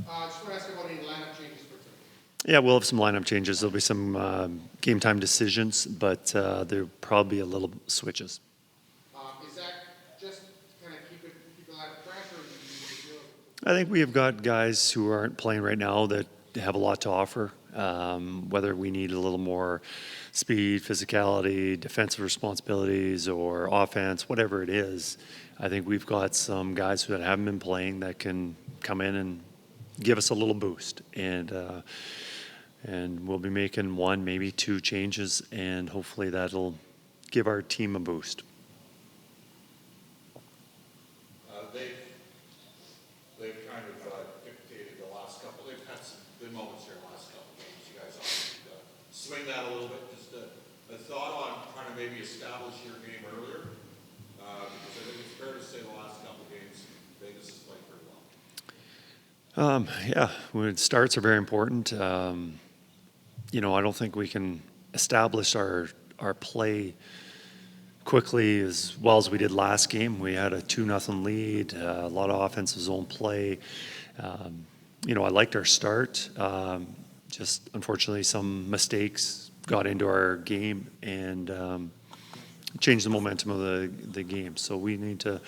Just want to ask about any lineup changes for today. Yeah, we'll have some lineup changes. There'll be some game time decisions, but there'll probably be a little switches. Is that just kind of keep people out of pressure, or do you feel? I think we have got guys who aren't playing right now that have a lot to offer. Whether we need a little more speed, physicality, defensive responsibilities, or offense, whatever it is, I think we've got some guys who haven't been playing that can come in and give us a little boost. And we'll be making one, maybe two changes, and hopefully that'll give our team a boost. They've kind of dictated the last couple. They've had some good moments here in the last couple of games. You guys obviously swing that a little bit. Just a thought on trying to maybe establish your game earlier, because I think it's fair to say the last couple of games Vegas has played pretty well. Yeah, when starts are very important. I don't think we can establish our play quickly as well as we did last game. We had a 2-0 lead, a lot of offensive zone play. I liked our start. Just unfortunately, some mistakes got into our game and changed the momentum of the game. So we need to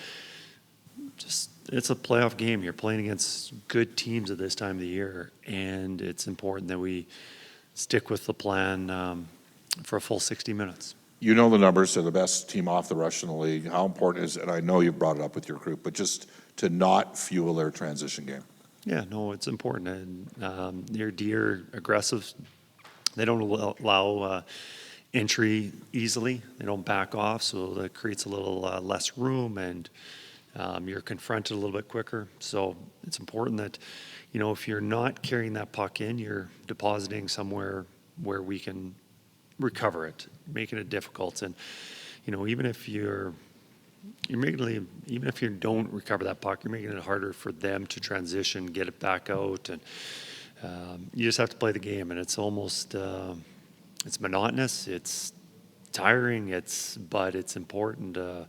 it's a playoff game. You're playing against good teams at this time of the year, and it's important that we stick with the plan for a full 60 minutes. You know the numbers. They're the best team off the rush in the league. How important is, and I know you brought it up with your group, but just to not fuel their transition game? Yeah, no, it's important. And their D are aggressive. They don't allow entry easily. They don't back off, so that creates a little less room, and you're confronted a little bit quicker. So it's important that, if you're not carrying that puck in, you're depositing somewhere where we can recover it, making it difficult. And, even if you don't recover that puck, you're making it harder for them to transition, get it back out. And you just have to play the game. And it's almost, it's monotonous, it's tiring, but it's important to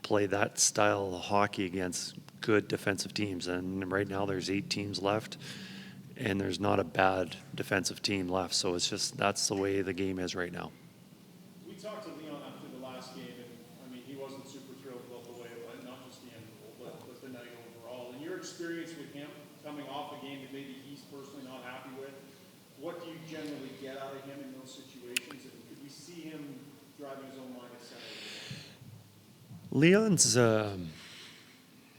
play that style of hockey against good defensive teams. And right now there's 8 teams left, and there's not a bad defensive team left. So that's the way the game is right now. We talked to Leon after the last game, and he wasn't super thrilled about the way it went, not just the end goal, but the night overall. In your experience with him coming off a game that maybe he's personally not happy with, what do you generally get out of him in those situations? And could we see him driving his own line of center? Leon's, I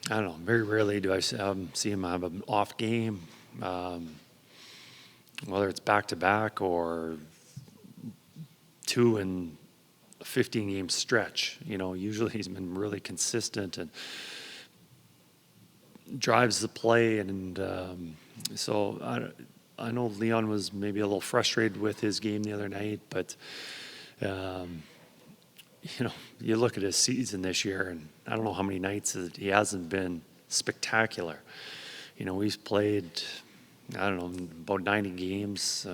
don't know, very rarely do I see him have an off game, whether it's back-to-back or 2 in a 15-game stretch. Usually he's been really consistent and drives the play. And so I know Leon was maybe a little frustrated with his game the other night, but you look at his season this year, and I don't know how many nights that he hasn't been spectacular. He's played, I don't know, about 90 games.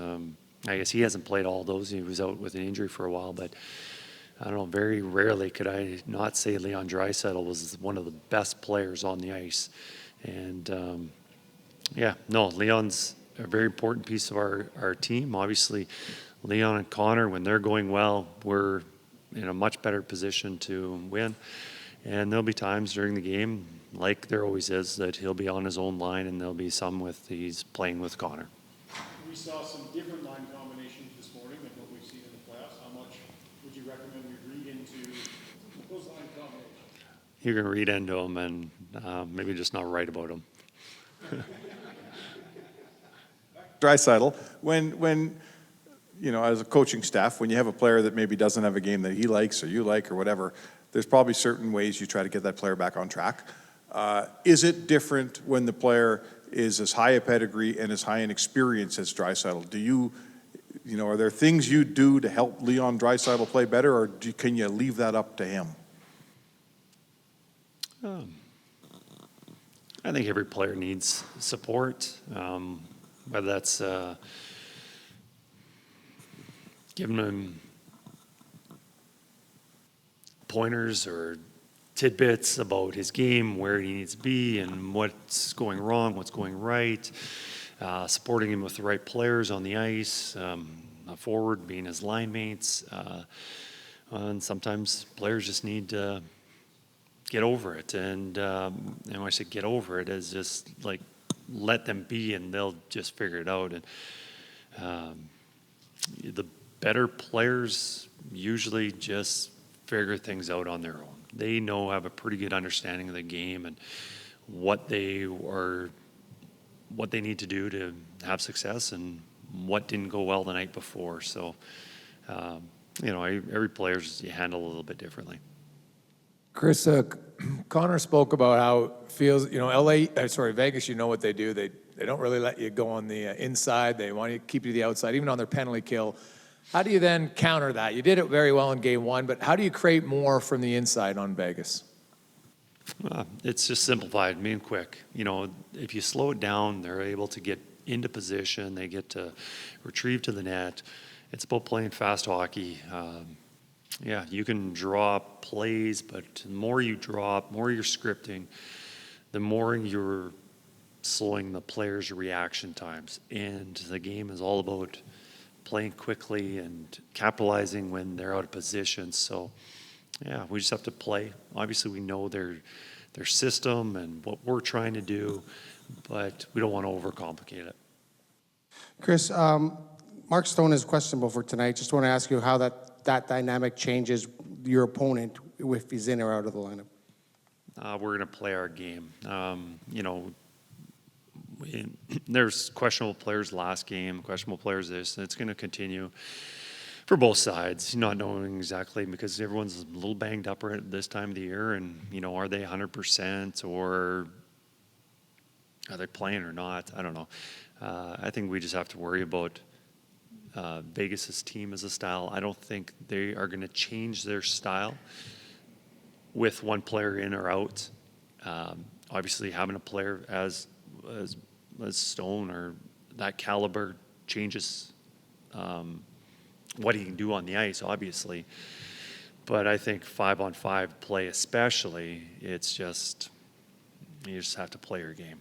I guess he hasn't played all those. He was out with an injury for a while, but I don't know, very rarely could I not say Leon Draisaitl was one of the best players on the ice. And Leon's a very important piece of our team. Obviously, Leon and Connor, when they're going well, we're in a much better position to win. And there'll be times during the game, like there always is, that he'll be on his own line, and there'll be some he's playing with Connor. We saw some different line combinations this morning than what we've seen in the playoffs. How much would you recommend we read into those line combinations? You can read into them and maybe just not write about them. Draisaitl, when as a coaching staff, when you have a player that maybe doesn't have a game that he likes or you like or whatever, there's probably certain ways you try to get that player back on track. Is it different when the player is as high a pedigree and as high an experience as Draisaitl? Do you, are there things you do to help Leon Draisaitl play better, or can you leave that up to him? I think every player needs support, whether that's giving them pointers or tidbits about his game, where he needs to be, and what's going wrong, what's going right. Supporting him with the right players on the ice, forward being his line mates. And sometimes players just need to get over it. And when I say get over it, is just like let them be and they'll just figure it out. And the better players usually just figure things out on their own. They have a pretty good understanding of the game and what they need to do to have success and what didn't go well the night before. So, every player's you handle a little bit differently. Kris, Connor spoke about how it feels, Vegas, you know what they do. They don't really let you go on the inside. They want to keep you to the outside, even on their penalty kill. How do you then counter that? You did it very well in game one, but how do you create more from the inside on Vegas? It's just simplified, being quick. If you slow it down, they're able to get into position. They get to retrieve to the net. It's about playing fast hockey. You can draw plays, but the more you draw, the more you're scripting, the more you're slowing the players' reaction times. And the game is all about playing quickly and capitalizing when they're out of position. So, we just have to play. Obviously, we know their system and what we're trying to do, but we don't want to overcomplicate it. Kris, Mark Stone is questionable for tonight. Just want to ask you how that dynamic changes your opponent if he's in or out of the lineup. We're going to play our game. There's questionable players last game, questionable players this, and it's going to continue for both sides, not knowing exactly because everyone's a little banged up at this time of the year, and are they 100% or are they playing or not? I don't know. I think we just have to worry about Vegas's team as a style. I don't think they are going to change their style with one player in or out. Obviously, having a player as Stone or that caliber changes what he can do on the ice, obviously. But I think 5-on-5 play especially, it's just, you just have to play your game.